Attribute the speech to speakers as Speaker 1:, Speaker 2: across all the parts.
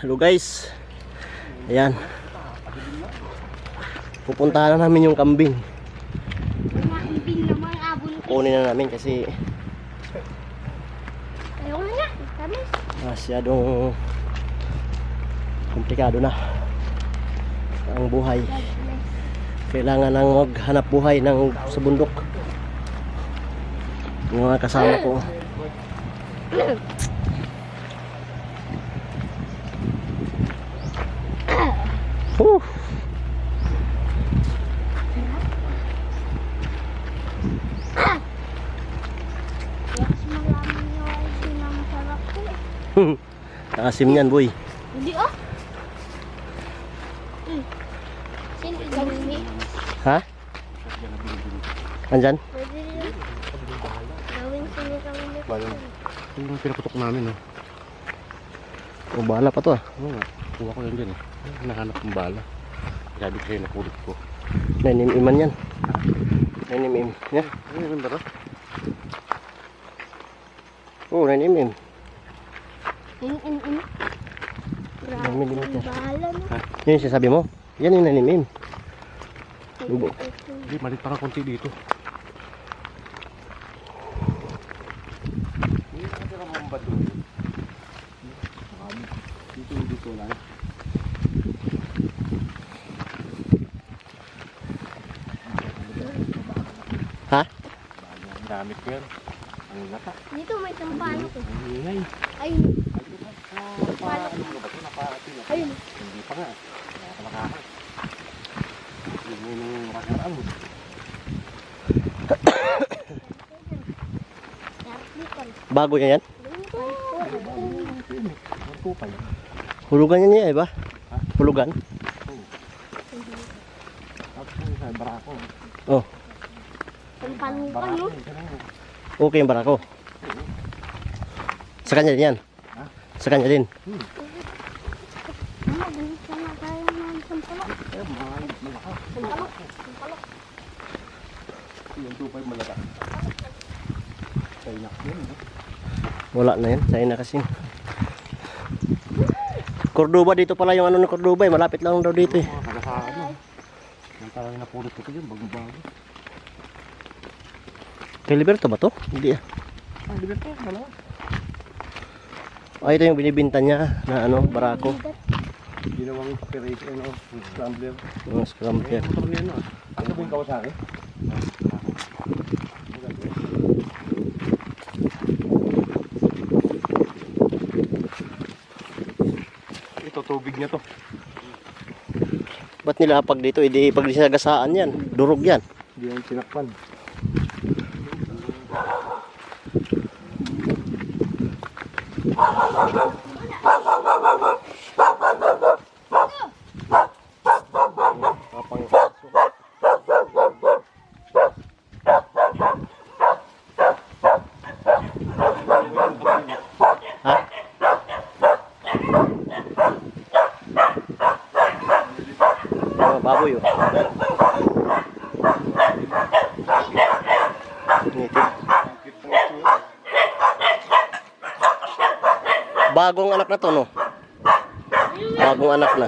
Speaker 1: Hello guys. Ayan. Pupuntahan na namin yung kambing. Kunin na namin kasi
Speaker 2: ayaw na.
Speaker 1: masyadong komplikado na ang buhay. Kailangan nang maghanap buhay ng sa bundok. Yung mga kasama ko. Whew. Nakasim yan boy.
Speaker 2: Hindi oh. Sino gawin ni?
Speaker 1: Ha? Andyan?
Speaker 2: Pwede rin. Gawin sino gawin ni?
Speaker 3: Ito yung pinaputok namin, no?
Speaker 1: O bala pa to ah.
Speaker 3: Oo nga, kuha ko yan dyan eh. Nahanap ng bala. Sabi ko sa'yo, napulot ko.
Speaker 1: Nanim-iman yan. Nanim-im. Yan.
Speaker 3: Ano yung ba ito?
Speaker 1: Oo, nanim-im.
Speaker 2: Grabe,
Speaker 1: Millimeter.
Speaker 2: bahala no.
Speaker 1: Yun yung sinasabi mo? Yan yung nanim-im. Lubo.
Speaker 3: Hindi, malit pa ka konti dito. Dito lang.
Speaker 1: Ha?
Speaker 3: Ang gamit ko yan. Ang lata.
Speaker 2: Dito may sampalok eh.
Speaker 3: Ang ingay.
Speaker 2: Ayun.
Speaker 3: Sampalok. Ano ba ito? Naparating na.
Speaker 2: Ayun.
Speaker 3: Hindi pa nga. Nakalakahan. Yun yung makaraan mo.
Speaker 1: Bago yan yan?
Speaker 3: Tupay.
Speaker 1: Hulugan yan niya eh ba?
Speaker 3: Ha?
Speaker 1: Hulugan?
Speaker 3: Tapos yung sa barako.
Speaker 1: Oh,
Speaker 2: Sampalok no.
Speaker 1: okay yung barako. Sa kanya din yan?
Speaker 3: Ha?
Speaker 1: Sa kanya din?
Speaker 2: Mama, ganit ka na tayo ng sampalok.
Speaker 3: Eh, malaka.
Speaker 2: Sampalok. Sampalok.
Speaker 3: Yung tupay malaka. Kainak yun.
Speaker 1: Wala na yan. China kasi. Cordoba dito pala yung ano ng Cordoba eh. Malapit lang daw dito eh.
Speaker 3: Mga kagasaan mo. Yung talagang napulot ko yun. Bago-bago.
Speaker 1: Kay Liberto ba to? Hindi ah.
Speaker 3: Ah, liberto. Dalawa.
Speaker 1: Ah, ito yung binibinta niya na ano, barako.
Speaker 3: Ginawang operation, ano, scrambler.
Speaker 1: Yung scrambler.
Speaker 3: Motor niya, no? Ano ba yung Kawasaki? Ito, tubig niya to.
Speaker 1: Ba't nila pag dito, hindi pag sinagasaan yan. Durog yan.
Speaker 3: Hindi yung sinakpan.
Speaker 1: Ha? Mga baboy oh. Nitid. Bagong anak na to no? Bagong anak na.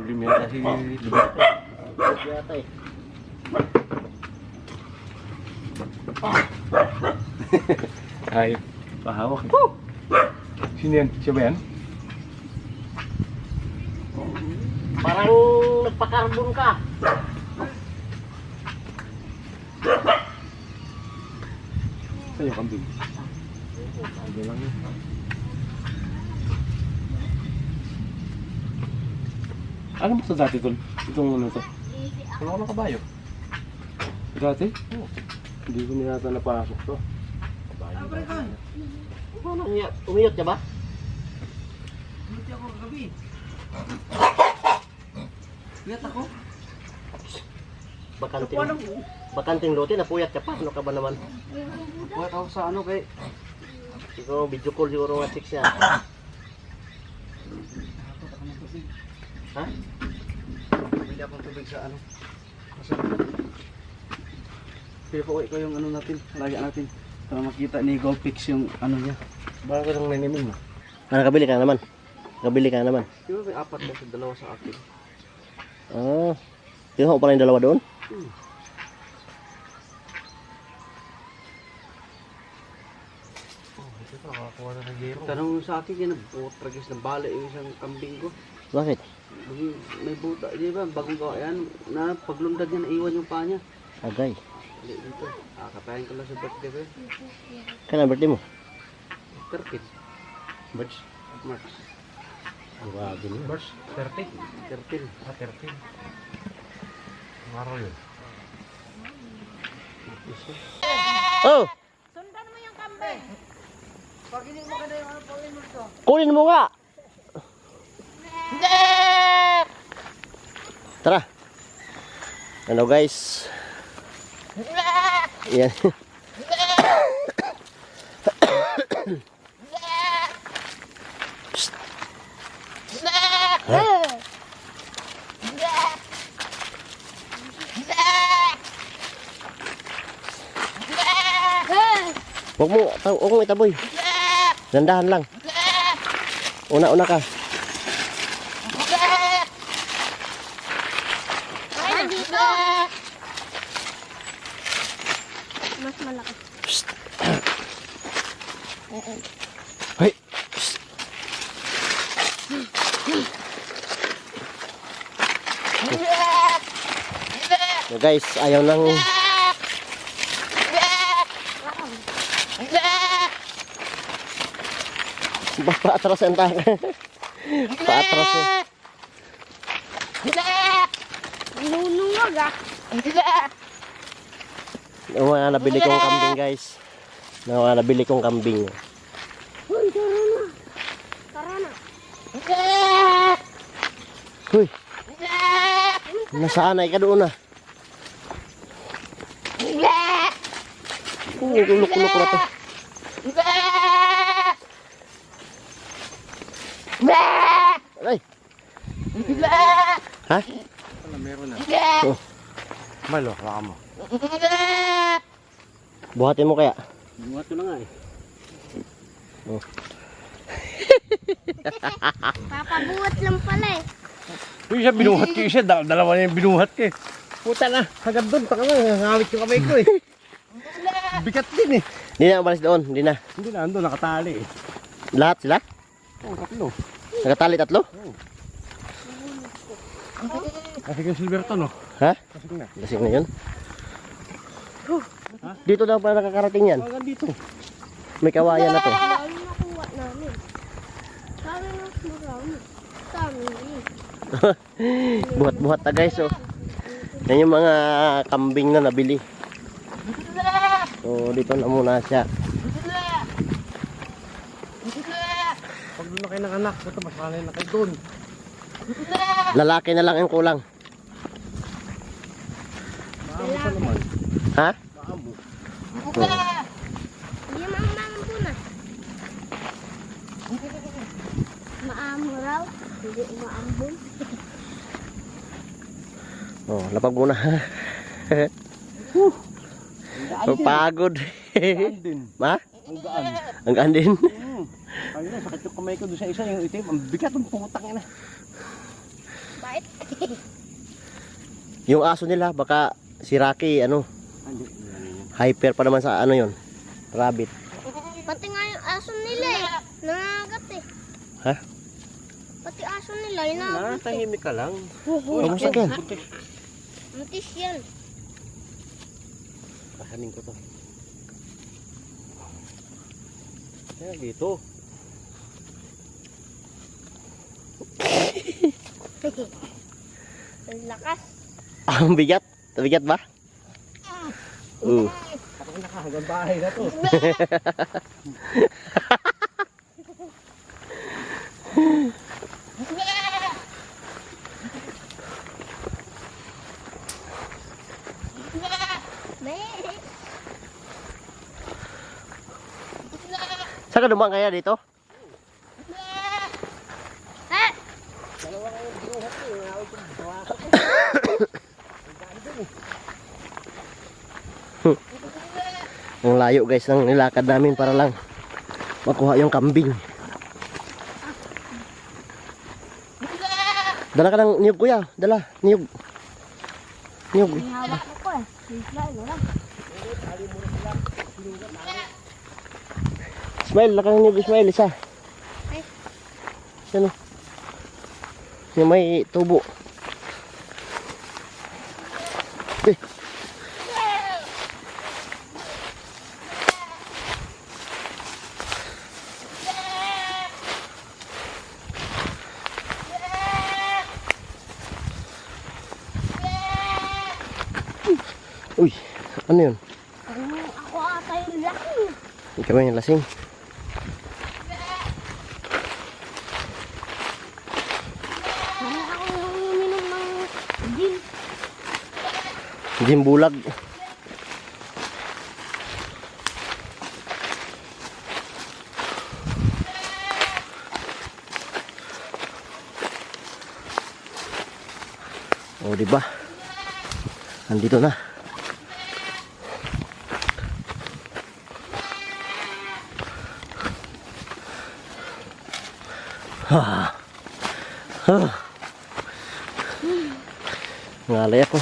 Speaker 3: Lumiyata si Liberto.
Speaker 1: Yata eh.
Speaker 3: Ay, pahawak. Sino yan? Siya ba yan?
Speaker 1: Parang nagpa-carbon ka.
Speaker 3: Sa'yo kambing. Ano lang yun. Ano ba sa dati tol? Itong ano to? Wala ko ng kabayo. Dati? Oo. Hindi ko nilata napasok to. Kabayo.
Speaker 1: Ano niya? Umiyot niya ba?
Speaker 4: Hindi ako kagabi. Lihat ako.
Speaker 1: Bakanting lote, napuyat ka pa. Ano ka ba naman?
Speaker 4: Buat ako sa ano kay
Speaker 1: Siguro video call siguro nga 6 yan.
Speaker 4: ng tubig.
Speaker 3: Ha?
Speaker 4: Bili akong tubig sa ano. Kaya po ko yung ano natin, lagyan natin. Para makita ni Golpix yung ano niya.
Speaker 3: Bakit ka nang nanimin mo?
Speaker 1: Nakabili ka naman. Nakabili ka naman.
Speaker 4: Di ba may apat kasi dalawa sa akin?
Speaker 1: Ah. Tingnan ko pala yung dalawa doon.
Speaker 3: Ito pa, nakakuha na ng gero.
Speaker 4: Tanong mo sa akin, yan, tragis na bala yung isang kambing ko.
Speaker 1: Bakit?
Speaker 4: May buta, di ba? Bagong gawa yan, na paglundag niya, naiwan yung paa niya.
Speaker 1: Agay.
Speaker 4: Dali dito. Katayin ko lang sa birthday ko eh.
Speaker 1: Kailan birthday mo?
Speaker 4: 13.
Speaker 3: Birds?
Speaker 4: March.
Speaker 1: Grabe niya.
Speaker 3: Birds? 30?
Speaker 4: 13.
Speaker 3: Ah, 13. Ang araw yun.
Speaker 1: Oh!
Speaker 2: Sundan mo yung kambing.
Speaker 4: Pag hindi mo ka na yung ano, pawin mo ito.
Speaker 1: Kunin mo nga! Tara! Ano guys? Yan. Psst. Huwag mo itaboy. Dandahan lang. Una ka.
Speaker 2: Ay, dito. Mas malaki.
Speaker 1: Psst. Hoy. Psst. So guys, ayaw nang paatras ang taka. Paatras eh.
Speaker 2: Nunungag ah.
Speaker 1: Yung mga nabili kong kambing guys. Yung mga nabili kong kambing.
Speaker 2: Uy, tara na. Tara na.
Speaker 1: Huy. Nasaan ay ka doon na? Kulok-kulok na to. Ay. Ha?
Speaker 3: Wala, meron na.
Speaker 1: Oh.
Speaker 3: Malo, baka mo.
Speaker 1: Buhatin mo kaya?
Speaker 4: Buhat ko na nga eh.
Speaker 1: Oh.
Speaker 2: Papabuhat lang pala eh.
Speaker 3: Yung isa binuhat ko, isa dalawa na yung binuhat ko eh. Puta na, hanggang doon, taka na, nangawit yung kamay ko eh. Bigat din eh.
Speaker 1: Hindi na umalis doon, hindi na.
Speaker 3: Hindi na, ando, nakatali eh.
Speaker 1: Lahat sila?
Speaker 3: Oo, tatlo.
Speaker 1: Nakatali tatlo?
Speaker 3: Kasi yung Silverton no?
Speaker 1: Ha?
Speaker 3: Kasi na.
Speaker 1: Lasing na yun. Dito daw pa nakakarating yan.
Speaker 3: Hanggang dito.
Speaker 1: May kawayan na to.
Speaker 2: Dami nakuha namin. Dami na marami. Dami eh.
Speaker 1: Buhat-buhat na guys oh. Yan yung mga kambing na nabili. So dito na muna siya.
Speaker 3: Pag doon na kayo ng anak, ito mas kanay na kayo doon.
Speaker 1: Lalaki na lang ang kulang.
Speaker 3: Maamo pa naman.
Speaker 1: Ha?
Speaker 3: Maamo.
Speaker 2: Hindi maambo na. Maamo raw. Hindi maambon.
Speaker 1: Oh, lapag muna. Pagod.
Speaker 3: Gaan din.
Speaker 1: Ma?
Speaker 3: Ang gaan.
Speaker 1: Ang gaan din.
Speaker 3: Ayun na, sakit yung kamay ko doon sa isa, yung itim. Ang bigat ng putang ina.
Speaker 2: Bait.
Speaker 1: Yung aso nila baka si Rocky ano,
Speaker 3: Hindi.
Speaker 1: hyper pa naman sa ano yon. Rabbit.
Speaker 2: Pati nga yung aso nila eh. Nangagat eh.
Speaker 1: Ha?
Speaker 2: Pati aso nila, inagat eh.
Speaker 3: Tahimik ka lang.
Speaker 1: Kamusta yan?
Speaker 2: Mutis yan.
Speaker 3: Kahanin ko to. Kaya dito.
Speaker 2: Ang lakas.
Speaker 1: Ang bigat. Bigat ba?
Speaker 3: Patay na ka, hanggang bahay na to.
Speaker 1: Saan ka dumaan kaya dito? Ang layo guys ng nilakad namin para lang makuha yung kambing. Dala ka ng niyog kuya, dala, niyog. Niyog.
Speaker 2: Hawak ko eh. Isla, wala.
Speaker 1: Ismail, laka ng niyog Ismail, isa.
Speaker 2: Ay.
Speaker 1: Ano? Yung may tubo. Eh. Uy, ano yun?
Speaker 2: Ako ata yung laki.
Speaker 1: Ikaw yung lasing.
Speaker 2: Ako yung uminom ng gin.
Speaker 1: Jimbulag. O, diba? Andito na. Ngalay ako.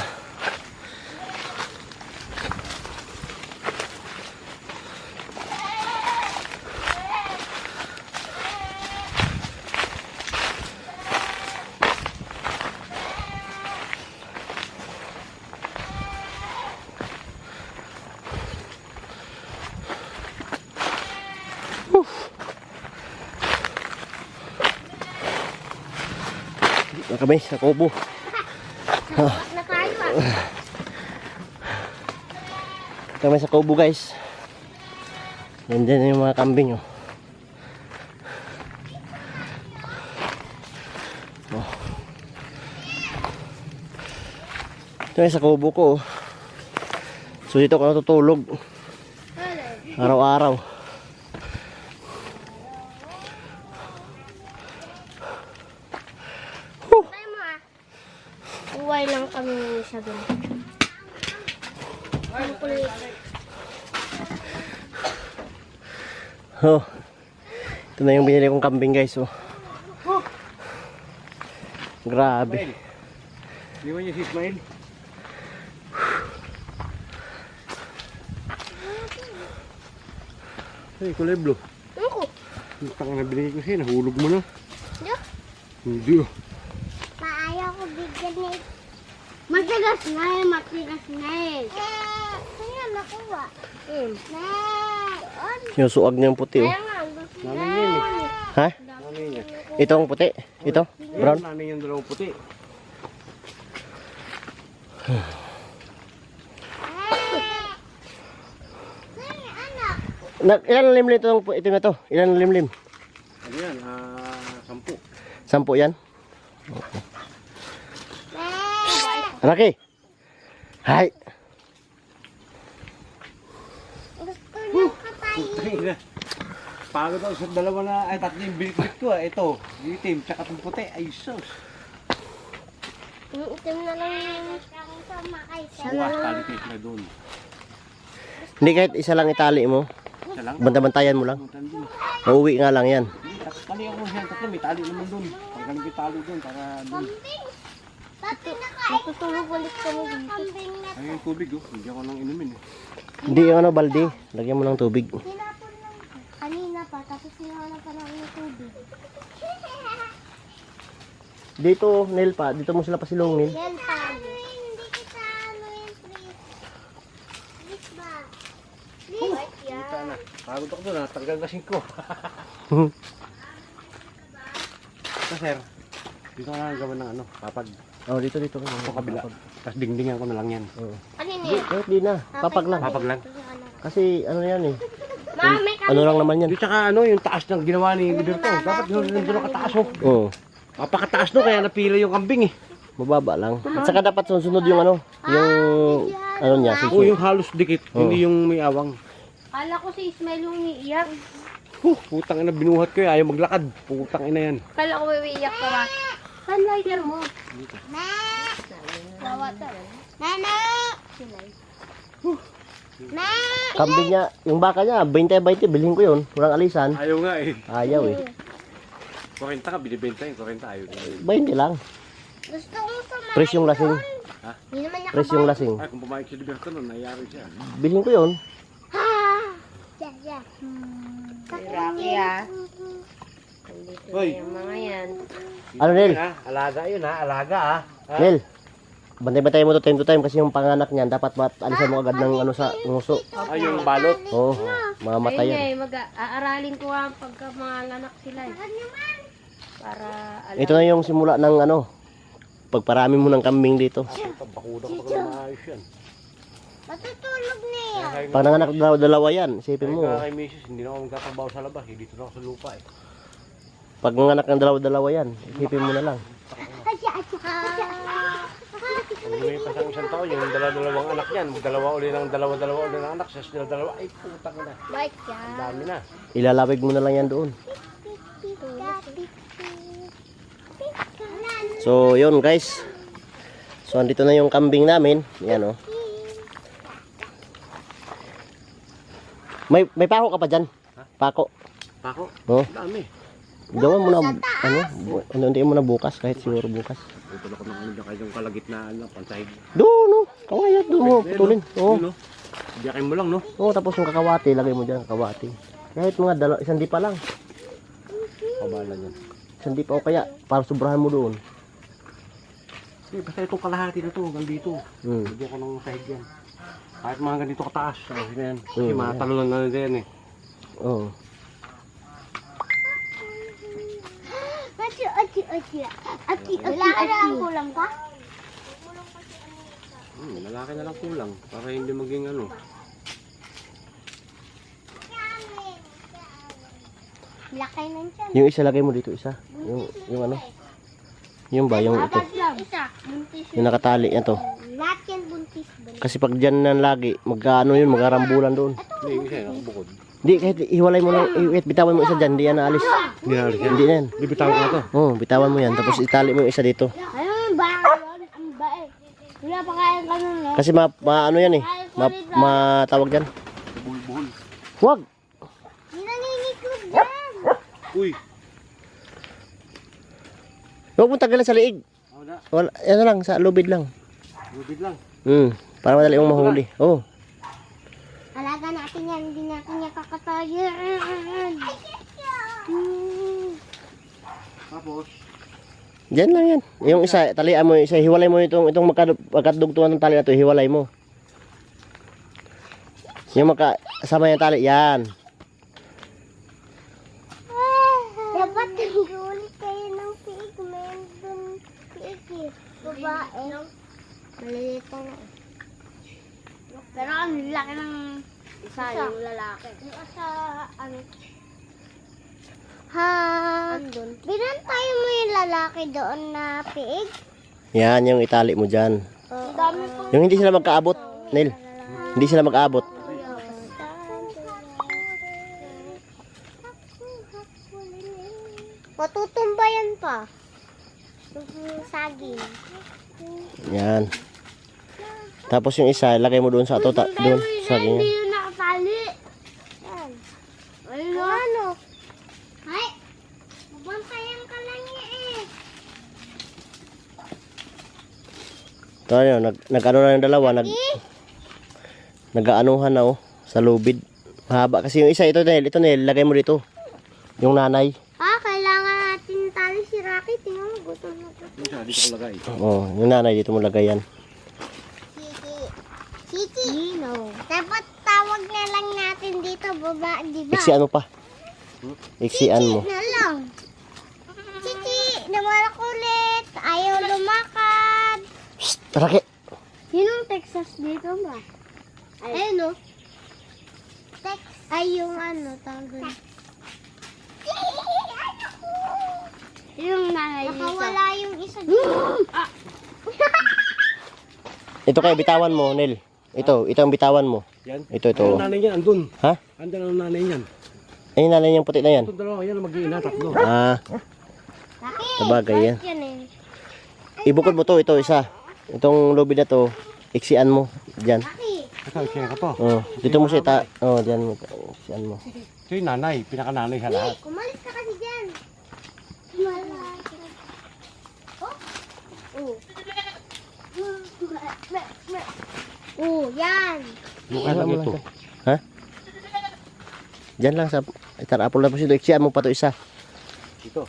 Speaker 1: Na kami sa kubo.
Speaker 2: Na kayo ah.
Speaker 1: Kami sa kubo guys. Yan din yung mga kambing oh. Oh. Kami sa kubo ko oh. So dito ko natutulog araw-araw.
Speaker 2: Tayo mo ah. Uway lang kami sa ganun. Ang kulit.
Speaker 1: Oh. Ito na yung binili kong kambing guys oh. Grabe.
Speaker 3: Di ba niya si Ismail? Ay, kulay blue.
Speaker 2: Ako.
Speaker 3: Ang tanga na binigay ko sa'yo, nahulog mo na.
Speaker 2: Diyo.
Speaker 3: Hindi oh.
Speaker 2: Maayaw ko bigyan ni... Matigas na eh, matigas na eh. Kaya nakuha.
Speaker 1: Yung suag niya yung puti oh.
Speaker 2: Kaya nga, gusto
Speaker 3: Namin yan eh.
Speaker 1: Ha?
Speaker 3: Namin niya.
Speaker 1: Itong puti? Ito? Brown?
Speaker 3: Namin yung dalawang puti.
Speaker 1: Ilan limlim itong ito na to? Ilan limlim?
Speaker 3: Ano yan? 10.
Speaker 1: 10 yan? Rocky! Hi!
Speaker 2: Gusto niyo katayin.
Speaker 3: Pagod ako sa dalawa na, ay tatlo yung bilik-bilik ko ah. Ito, yung itim, tsaka itong puti. Ay sus.
Speaker 2: Yung itim na lang yung sama kay
Speaker 3: Bukas, tali kayo sila doon.
Speaker 1: Hindi kahit isa lang itali mo.
Speaker 3: Isa lang.
Speaker 1: Bantabantayan mo lang.
Speaker 3: Puntan doon.
Speaker 1: Mauwi nga lang yan.
Speaker 3: Tali ako siya, tatlo, may tali naman doon. Pagkaling may tali doon, para doon.
Speaker 2: Matutulog ulit kami dito.
Speaker 3: Ay, yung tubig oh, hindi ako nang inumin eh.
Speaker 1: Hindi yung ano, balde. Lagyan mo ng tubig.
Speaker 2: Tinapon lang kanina pa, tapos hinahanap pa lang ng tubig.
Speaker 1: Dito, Nel pa. Dito mo sila pasilungin.
Speaker 2: Yan pa. Hindi kita ano yung please. Please ba? Please.
Speaker 3: Kita na. Pagod ako doon, natanggal na 5. Ito sir, dito ka na gawin ng ano, papag.
Speaker 1: Oh, dito.
Speaker 3: Ito kabila. Tapos dingdingan ko na lang yan.
Speaker 1: Oh.
Speaker 2: Kanina
Speaker 1: Di, kahit di na. Papag lang.
Speaker 3: Papag lang.
Speaker 1: Kasi ano yan eh.
Speaker 2: Ma, may
Speaker 1: Ano lang naman yan.
Speaker 3: Yung tsaka ano, yung taas ng ginawa ni Liberto. Dapat yun nandun ang kataas oh.
Speaker 1: Oo.
Speaker 3: Papakataas no, kaya napila yung kambing eh.
Speaker 1: Mababa lang. At saka dapat sunod yung ano. Yung ano niya.
Speaker 3: Oo,
Speaker 1: Susunod.
Speaker 3: yung halos dikit, hindi yung may awang.
Speaker 2: Kala ko si Ismail yung umiiyak.
Speaker 3: Putang ina, binuhat ko eh, ayaw maglakad. Putang ina yan.
Speaker 2: Kala ko umiiyak ka ba? Sunlighter mo. Na! Nana! Na!
Speaker 1: Kambing niya, yung baka niya, 20-20, bilhin ko yun. Walang alisan.
Speaker 3: Ayaw nga eh.
Speaker 1: Ayaw eh.
Speaker 3: 40 ka, binibenta yung 40 ayaw.
Speaker 1: 20 lang.
Speaker 2: Gusto ko kumain.
Speaker 1: Presyong lasing.
Speaker 3: Ha?
Speaker 2: Hindi naman niya
Speaker 1: Presyong lasing.
Speaker 3: Ay, kung pumayag si Liberto nun, nayari siya.
Speaker 1: Bilhin ko yun.
Speaker 2: Ha! Yeah.
Speaker 5: Rocky ah. Andito na
Speaker 3: Hoy.
Speaker 5: yung mga yan.
Speaker 1: Ano, Nel?
Speaker 3: Ha? Alaga yun ha, alaga ha.
Speaker 1: Nel, bantay-bantay mo to time to time kasi yung panganak niyan, dapat alisan mo agad ng ano sa nguso.
Speaker 3: Ay, yung balot.
Speaker 1: Oo, mamatay
Speaker 5: Ayun
Speaker 1: yan.
Speaker 5: nga eh, aaralin ko nga pagka mga anak sila eh. Para alam.
Speaker 1: Ito na yung simula ng ano, pagparami mo ng kambing dito.
Speaker 3: Bakuda ko pag maayos yan.
Speaker 2: Matutulog na yan.
Speaker 1: Pag nanganak dalawa yan, isipin mo.
Speaker 3: Kay Mrs. hindi na ako magtatrabaho sa labas. Dito na ako sa lupa eh.
Speaker 1: Pag nanganak ng dalawa yan, isipin mo na lang.
Speaker 3: Kung lumipas ang isang taon, yung dalawang anak yan, magdalawa uli ng dalawa uli ng anak, sa dalawa, ay putang na.
Speaker 2: Bike
Speaker 3: Ang dami na.
Speaker 1: Ilalawig mo na lang yan doon. So, yun guys. So, andito na yung kambing namin. Yan oh. May pako ka pa dyan? Pako.
Speaker 3: Pako?
Speaker 1: Oh.
Speaker 3: Dami.
Speaker 1: Gawan mo na, hindi mo na bukas, kahit siguro bukas.
Speaker 3: Tutulog ko ng ano dyan, kahit yung kalagitnaan na, pansahig.
Speaker 1: Doon, no? Kawayat, doon mo, putulin. Oo.
Speaker 3: Yun, no? Biyakin mo lang, no?
Speaker 1: Oo, tapos yung kakawati, lagay mo dyan, kakawati. Kahit mga isang di pa lang.
Speaker 3: Kabala yan.
Speaker 1: Isang di pa o kaya, para sobrahan mo doon.
Speaker 3: Sige, basta itong kalahati na to, hanggang dito. Bigyan ko ng sahig yan. Kahit mga hanggang dito kataas, kasi na yan. Kasi mga talunan na yan eh.
Speaker 1: Oo.
Speaker 2: Wala ka na lang kulang ka?
Speaker 3: Lalaki na lang kulang, para hindi maging ano.
Speaker 2: Laki na siya.
Speaker 1: Yung isa lagay mo dito, isa. Yung ano? Yung ba, yung ito.
Speaker 2: Isa, buntis.
Speaker 1: Yung nakatali, yan to.
Speaker 2: Lahat yan buntis.
Speaker 1: Kasi pag dyan na lagi, magkaano yun, magkarambulan doon.
Speaker 3: Hindi, yung isa yan, nakabukod.
Speaker 1: Hindi, kahit ihiwalay mo lang, bitawan mo isa dyan, hindi yan naalis.
Speaker 3: Hindi na yan.
Speaker 1: Hindi na yan.
Speaker 3: Hindi bitawan ko na to.
Speaker 1: Oo, bitawan mo yan, tapos itali mo yung isa dito.
Speaker 2: Ayun, ba? Ang bae. Wala pa kaya ganun, no?
Speaker 1: Kasi ano yan eh, matawag dyan.
Speaker 3: Buhol-buhol.
Speaker 1: Huwag!
Speaker 2: Hindi naniniklog dyan.
Speaker 3: Uy!
Speaker 1: Huwag mo tagalan sa liig.
Speaker 3: Wala,
Speaker 1: Wala, yan lang, sa lubid lang.
Speaker 3: lubid lang.
Speaker 1: Para madali mong mahuli. Oo.
Speaker 2: Alaga natin yan, hindi natin niya kakatayan.
Speaker 3: Tapos,
Speaker 1: Diyan lang yan. Yung isa, talian mo yung isa, hiwalay mo itong magkadugtungan ng tali na ito, hiwalay mo. Yung magkasama yung tali, yan.
Speaker 2: Dapat huli kayo ng piig. Mayroon dun piig eh. Babae. Maliliit pa na. Pero ang laki ng isa, yung lalaki. Yung sa ano? Ha? Andun. Binantay mo yung lalaki doon na piig?
Speaker 1: Yan, yung itali mo dyan.
Speaker 2: Ang dami ko.
Speaker 1: Yung hindi sila magkaabot, Neil. Hindi sila mag-aabot.
Speaker 2: Matutumbayan pa. Yung saging.
Speaker 1: Yan. Tapos yung isa, lagay mo doon sa doon sa
Speaker 2: Hindi
Speaker 1: ganyan.
Speaker 2: yung nakatali. Yan. Ayun o. Ano? Ay! Mabantayan ka lang niya eh.
Speaker 1: Ito ano, nag-ano na yung dalawa, nag-aanuhan na oh, sa lubid. Mahaba kasi yung isa, ito Neil, lagay mo dito. Yung nanay.
Speaker 2: Kailangan natin tali si Rocky. Tingnan mo, gutom na to.
Speaker 3: yung isa, dito ko lagay.
Speaker 1: Oh, yung nanay dito mo lagay yan.
Speaker 2: Kiki. Nino. Dapat tawag na lang natin dito, baba, di ba?
Speaker 1: Iksian mo pa. Iksian mo.
Speaker 2: Na lang. Kiki, namalak ulit. Ayaw lumakad.
Speaker 1: Psst, Raki.
Speaker 2: Yun Texas dito ba? Ayun o. Ay, yung ano, tawag. Yung nanay dito. Nakawala yung isa dito.
Speaker 1: Ito kayo, bitawan mo, Neil. Ito ang bitawan mo.
Speaker 3: Yan.
Speaker 1: Ito.
Speaker 3: Ang nanay niyan, andun.
Speaker 1: Ha?
Speaker 3: Andun ang nanay niyan.
Speaker 1: Ay, yung nanay niyang puti na yan.
Speaker 3: Itong dalawa, yan ang mag-iina, tatlo.
Speaker 1: Ah,
Speaker 2: Laki.
Speaker 1: sabagay yan.
Speaker 2: Yan eh.
Speaker 1: Ibukod mo to, ito isa. Itong lobby na to, iksian mo. Diyan.
Speaker 3: Ikaw, siya ka to.
Speaker 1: Oh, dito mo siya diyan mo. Iksian mo.
Speaker 3: Ito yung nanay, pinaka-nanay sa lahat.
Speaker 2: Umalis ka kasi dyan. Oh, yan.
Speaker 3: Mukha lang ito.
Speaker 1: Ha? Diyan lang sa Star Apple na po dito. Iksian mo pa to isa.
Speaker 3: Ito.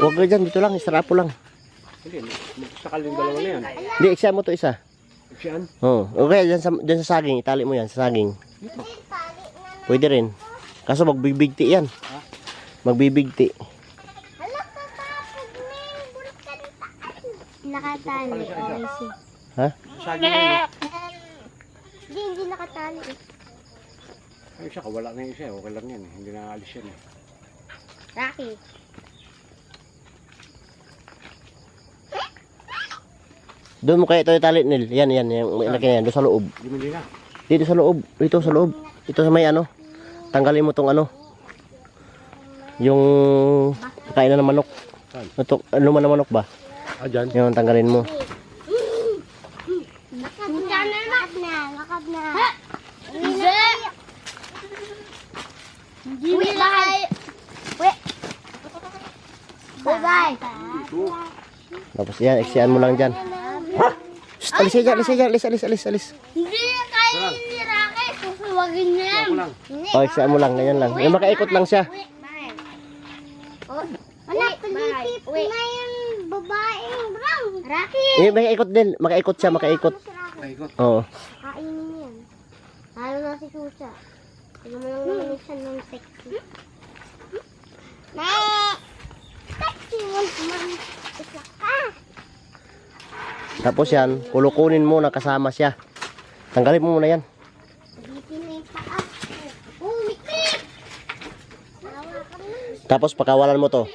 Speaker 1: Huwag ka dyan, dito lang, Star Apple lang.
Speaker 3: Hindi, sakal yung dalawa na yan.
Speaker 1: Hindi, iksian mo to isa.
Speaker 3: Siyaan?
Speaker 1: Oh, okay, dyan sa saging, itali mo yan sa saging. Pwede rin. Kaso magbibigti yan. Magbibigti.
Speaker 2: Hala, katapos na yung bulkan taas. Nakatali. Okay, see.
Speaker 1: Ha?
Speaker 3: Saging yun.
Speaker 2: Hindi nakatali.
Speaker 3: Ay, siya, wala na yung isa. Okay lang yan. Hindi na alis yan eh.
Speaker 2: Rocky.
Speaker 1: Doon mo kaya ito itali, Nil. Yan, yung laki na yan. Doon sa loob.
Speaker 3: Hindi na.
Speaker 1: Dito sa loob. Dito sa loob. Ito sa may ano. Tanggalin mo tong ano. Yung kainan ng manok. Ito, ano man ng manok ba?
Speaker 3: Ah, dyan?
Speaker 1: Yung tanggalin mo.
Speaker 2: Lakad na. Lakad na. Hindi. Uwi, bahay. Uwi. Bye-bye.
Speaker 1: Tapos yan, iksian mo lang dyan. Shh, alis yan, alis.
Speaker 2: Hindi kaya ni Rocky. Susuwagin niya yan.
Speaker 3: Ako lang.
Speaker 1: O, iksian mo lang, ganyan lang. Yung makaikot lang siya.
Speaker 2: Anak, palipip na yung babaeng brown. Rocky.
Speaker 1: Makaikot din. Makaikot siya, makaikot.
Speaker 3: Ikot.
Speaker 1: Oo.
Speaker 2: Kainin yan. Lalo na si Susa. Tignan mo lang naman siya ng sexy. Sexy one man. Isa ka.
Speaker 1: Tapos yan, kulukunin mo na kasama siya. Tanggalin mo muna yan.
Speaker 2: Bitin na yung paa. Oh, mikit! Nawa ka na.
Speaker 1: Tapos pakawalan mo to.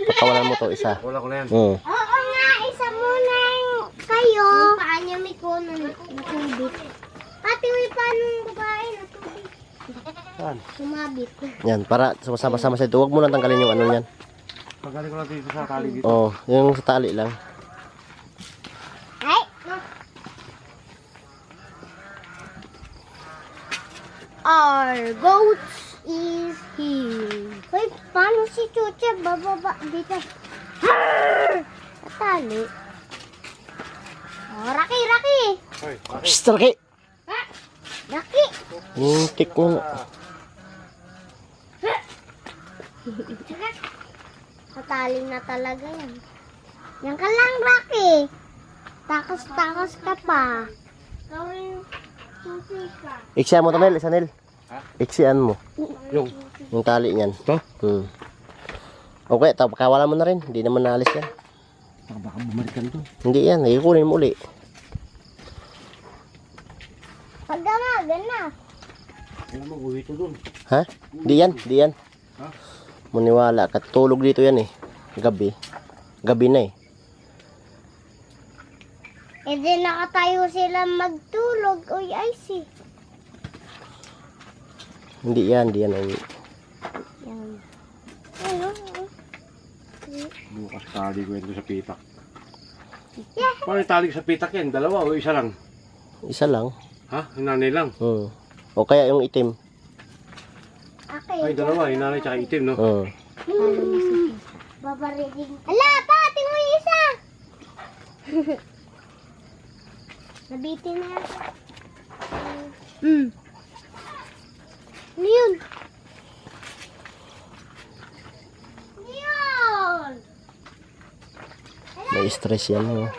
Speaker 1: Pakawalan mo to isa.
Speaker 3: Wala ko na yan.
Speaker 1: Oo.
Speaker 2: Oo nga, isa muna yung kayo. Yung paa niya may kunan ng tubig. Pati may paano yung babae na tubig.
Speaker 3: Saan?
Speaker 2: Sumabit.
Speaker 1: Yan, para sama-sama sa ito. Huwag mo na tanggalin yung ano yan.
Speaker 3: Pagaling ko lang dito sa tali dito.
Speaker 1: Oo, yung sa tali lang.
Speaker 2: Ay! Our goat is here. Hoy, paano si Chucha bababa dito? Tali. Oh, Rocky!
Speaker 3: Hoy,
Speaker 1: Psst, Rocky!
Speaker 2: Rocky!
Speaker 1: Yung tick mo na.
Speaker 2: Katali na talaga yan. Yan ka lang, Rocky. Takas ka pa. Gawin susi ka.
Speaker 1: Iksian mo to, Nel. Isa, Nel.
Speaker 3: Ha?
Speaker 1: Iksian mo. Yung tali niyan.
Speaker 3: Ito?
Speaker 1: Okay, tapos pakawalan mo na rin. Hindi naman naalis yan.
Speaker 3: Baka bumalikan to.
Speaker 1: Hindi yan, ikukunin mo uli.
Speaker 2: Pagdamagan na.
Speaker 3: Kailan mo uwi to dun?
Speaker 1: Ha? Di yan.
Speaker 3: Ha?
Speaker 1: Muniwala ka. Tulog dito yan eh. Gabi na eh.
Speaker 2: E di nakatayo sila magtulog. Uy, ay si.
Speaker 1: Hindi yan uwi.
Speaker 2: Yan. Ano?
Speaker 3: Bukas tali ko yan doon sa pitak.
Speaker 2: Yeah.
Speaker 3: Paano tali sa pitak yan? Dalawa o isa lang?
Speaker 1: Isa lang.
Speaker 3: Ha? Yung nanay lang?
Speaker 1: O kaya yung itim.
Speaker 2: Okay.
Speaker 3: Ay, dalawa. Yung nanay tsaka itim, no?
Speaker 2: Babarigin. Ala, pa! Tingnan mo yung isa! Nabitin na yan. Ano yun? Yun!
Speaker 1: May stress yan. Oh.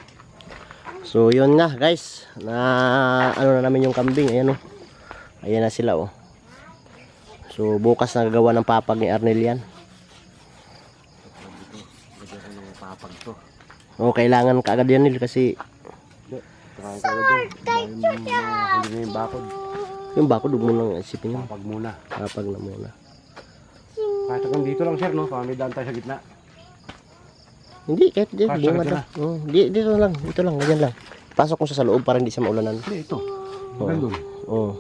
Speaker 1: So yun nga guys. Na ano na namin yung kambing. Ayan oh. Ayan na sila oh. So bukas nagagawa ng papag ni Arnel yan. Oh, kailangan kaagad yan Nil kasi
Speaker 2: Sword kay Chucha!
Speaker 3: Hindi yung bakod.
Speaker 1: yung bakod huwag mo nang isipin yun.
Speaker 3: Papag muna.
Speaker 1: Papag na muna.
Speaker 3: Kahit hanggang dito lang, sir, no? Kung may daan tayo sa gitna.
Speaker 1: Hindi, kahit di,
Speaker 3: Pasok
Speaker 1: bunga
Speaker 3: ito
Speaker 1: na. Dito lang, ganyan lang. Pasok mo sa loob para hindi siya maulanan.
Speaker 3: Hindi, ito.
Speaker 1: Oo.
Speaker 3: Gandun.
Speaker 1: Oo.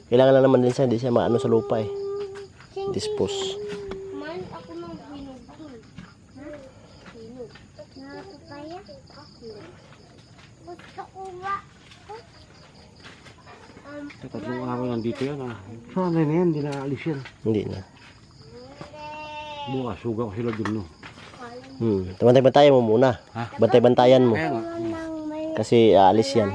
Speaker 1: Kailangan lang naman din siya, hindi siya maano sa lupa eh. Dispose.
Speaker 2: Man, ako nang binubuhay. Gusto ko ba?
Speaker 3: Tatlong araw nandito yan ah. Sana na yan, hindi na alis yan.
Speaker 1: Hindi na.
Speaker 3: Bukas, suga ko sila dun no.
Speaker 1: Bantay-bantayan mo muna.
Speaker 3: Ha?
Speaker 1: Bantay-bantayan mo.
Speaker 3: Kaya nga,
Speaker 2: Nang may
Speaker 1: Kasi aalis yan.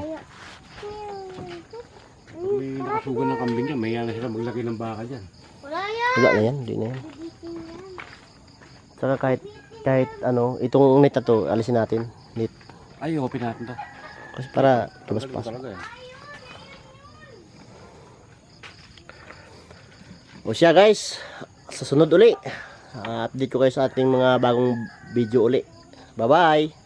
Speaker 3: pag may nakasugan ng kambing yan, may na sila maglagay ng baka dyan.
Speaker 2: Wala yan.
Speaker 1: Wala na yan. Hindi na yan.
Speaker 2: Bibitin yan.
Speaker 1: Saka kahit ano, itong net na to, alisin natin. Net.
Speaker 3: Ay, open natin to.
Speaker 1: Kasi para labas-pas.
Speaker 3: Talaga eh.
Speaker 1: O siya guys, sa sunod uli, update ko kayo sa ating mga bagong video uli. Bye bye!